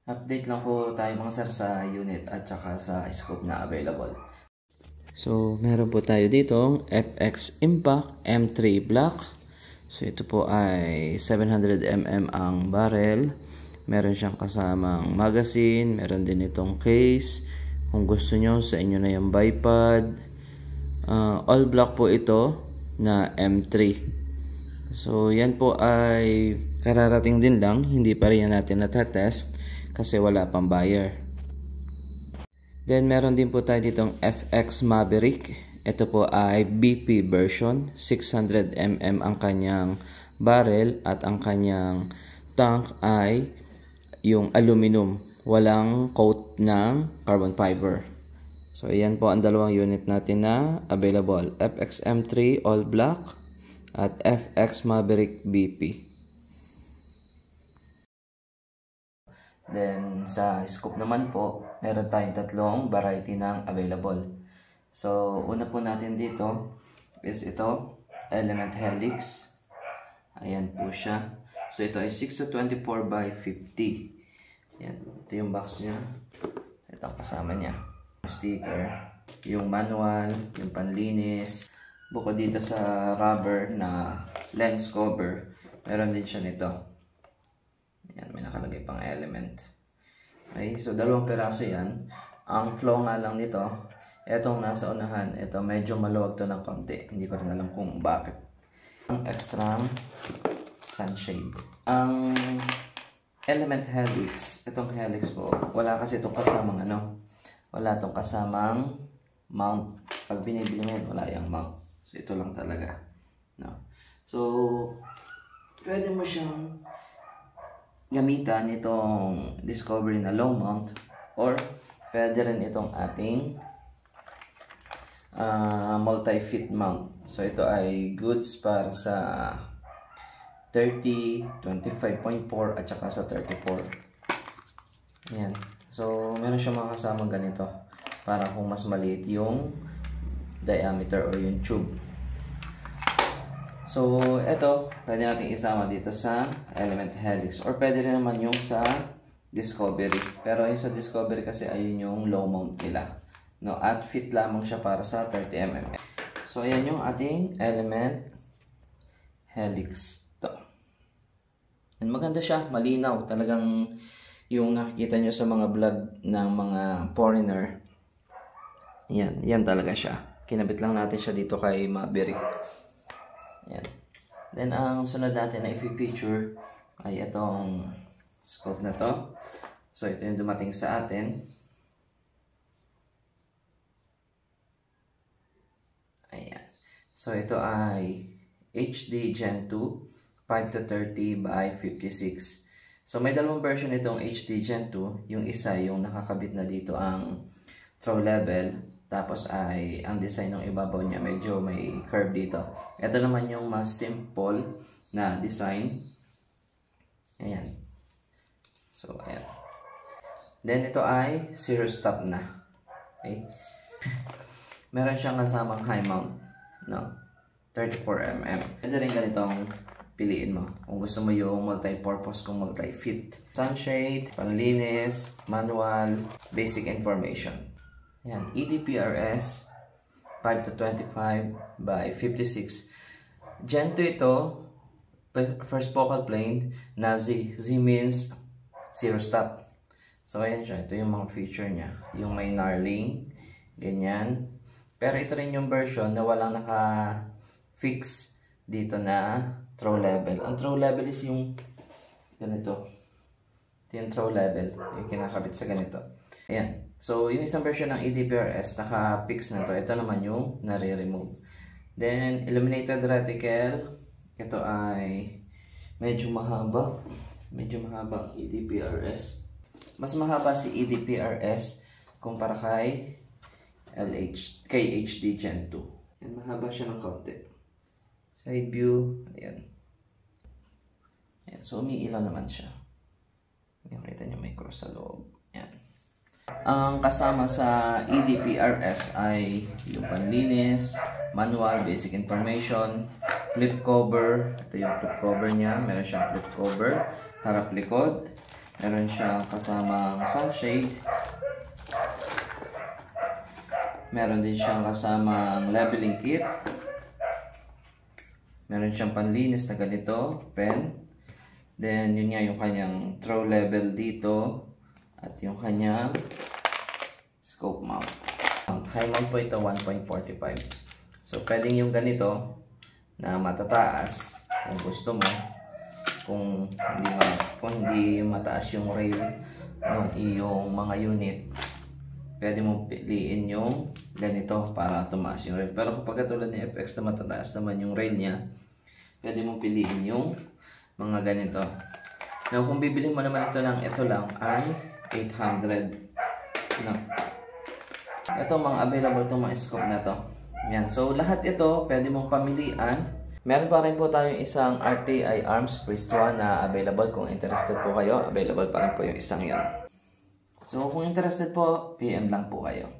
Update lang po tayo mga sir sa unit at saka sa scope na available. So, meron po tayo ditong FX Impact M3 Black. So, ito po ay 700mm ang barrel. Meron siyang kasamang magazine. Meron din itong case. Kung gusto nyo, sa inyo na yung bipod. All black po ito na M3. So, yan po ay kararating din lang. Hindi pa rin natin natatest kasi wala pang buyer. Then meron din po tayo ditong FX Maverick. Ito po ay BP version. 600mm ang kanyang barrel at ang kanyang tank ay yung aluminum. Walang coat ng carbon fiber. So ayan po ang dalawang unit natin na available. FX M3 all black at FX Maverick BP. Then, sa scope naman po, meron tayong tatlong variety ng available. So, una po natin dito is ito, Element Helix. Ayan po siya. So, ito ay 6-24 by 50. Ayan, ito yung box niya. Ito ang kasama niya. Yung sticker, yung manual, yung panlinis. Bukod dito sa rubber na lens cover, meron din siya nito. Yan, may nakalagay pang element. Okay, so dalawang piraso yan. Ang flow nga lang nito, etong nasa unahan, ito medyo maluwag to ng konti. Hindi ko rin alam kung bakit. Ang extra sunshade. Ang element helix, itong helix po, wala kasi itong kasamang wala itong kasamang mount. Pag binibili mo yan, wala yung mount. So ito lang talaga. No? So, pwede mo siyang gamitan itong Discovery na low mount or pwede rin itong ating multi-fit mount. So ito ay goods para sa 30, 25.4 at saka sa 34. Ayan. So meron siya mga kasama ganito para kung mas maliit yung diameter or yung tube. So, ito, pwede natin isama dito sa Element Helix. Or pwede rin naman yung sa Discovery. Pero yung sa Discovery kasi ayun yung low mount nila. No, at fit lamang siya para sa 30mm. So, ayan yung ating Element Helix. Ito. And maganda siya, malinaw. Talagang yung nakikita nyo sa mga vlog ng mga foreigner. Yan talaga siya. Kinabit lang natin siya dito kay Maverick. Ayan. Then, ang sunod natin na i-feature ay itong scope na to. So, ito yung dumating sa atin. Ayan. So, ito ay HD Gen 2 5-30 by 56. So, may dalawang version itong HD Gen 2. Yung isa, yung nakakabit na dito ang throw level. Tapos ay ang design ng ibabaw niya medyo may curve dito. Ito naman yung mas simple na design. Ayan. So, ayan. Then ito ay zero stop na. Okay. Meron siyang kasamang high mount. No? 34mm. Pwede rin ganitong piliin mo. Kung gusto mo yung multi-purpose kung multi-fit. Sunshade, panlinis, manual, basic information. Yan, EDPRS 5-25 by 56. Gen 2 ito, first focal plane na Z. Z means zero stop. So, ayan siya. Ito yung mga feature niya. Yung may knurling, ganyan. Pero ito rin yung version na walang naka-fix dito na throw level. Ang throw level is yung ganito. Ito yung throw level. Yung kinakabit sa ganito. Ayan. So, yung isang version ng EDPRS, naka-fix na to. Ito naman yung nare-remove. Then, illuminated reticle. Ito ay medyo mahaba. Medyo mahaba ang EDPRS. Mas mahaba si EDPRS kumpara kay HD Gen 2. Yan, mahaba siya ng konti. Side view. Ayan. Ayan. So, umiilaw naman siya. Nakita niyo may cross sa loob. Ayan. Ang kasama sa EDPRS ay yung panlinis, manual, basic information, flip cover. Ito yung flip cover niya. Meron siyang flip cover, harap likod. Meron siyang kasamang sunshade. Meron din siyang kasamang leveling kit. Meron siyang panlinis na ganito, pen. Then, yun nga yung kanyang throw level dito. At yung kanyang scope mount. High mount po ito, 1.45. So, pwedeng yung ganito na matataas kung gusto mo. Kung hindi mataas yung rail ng iyong mga unit, pwede mong piliin yung ganito para tumaas yung rail. Pero kapag katulad ng FX na matataas naman yung rail niya, pwede mong piliin yung mga ganito. Now, kung bibili mo naman ito ng ito lang ay 800. No. Ito mga available itong mga scope na to. Yan. So, lahat ito pwede mong pamilian. Meron pa rin po tayong isang RTI Arms Priest 1 na available. Kung interested po kayo, available pa rin po yung isang yan. So, kung interested po, PM lang po kayo.